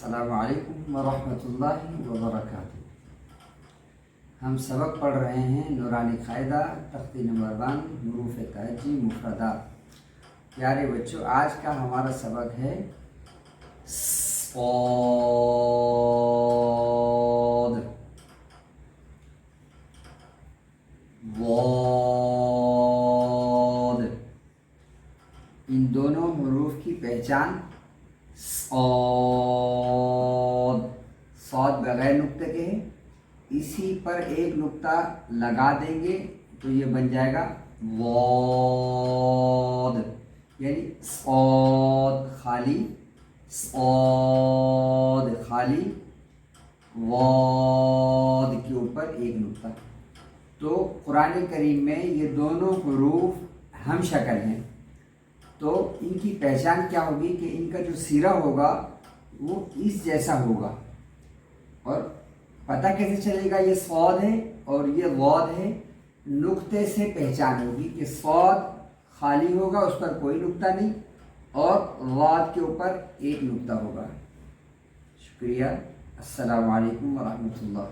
السلام علیکم ورحمۃ اللہ وبرکاتہ۔ ہم سبق پڑھ رہے ہیں نورانی قاعدہ تختی نمبر 1 حروف تہجی مفردات۔ پیارے بچوں، آج کا ہمارا سبق ہے صاد، ضاد۔ ان دونوں حروف کی پہچان صاد، صاد بغیر نقطے کے ہے، اسی پر ایک نقطہ لگا دیں گے تو یہ بن جائے گا ضاد، یعنی صاد خالی، صاد خالی، ضاد کے اوپر ایک نقطہ۔ تو قرآن کریم میں یہ دونوں حروف ہم شکل ہیں، تو ان کی پہچان کیا ہوگی کہ ان کا جو سیرہ ہوگا وہ اس جیسا ہوگا، اور پتہ کیسے چلے گا یہ صاد ہے اور یہ ضاد ہے؟ نقطے سے پہچان ہوگی کہ صاد خالی ہوگا، اس پر کوئی نقطہ نہیں، اور ضاد کے اوپر ایک نقطہ ہوگا۔ شکریہ، السلام علیکم ورحمۃ اللہ۔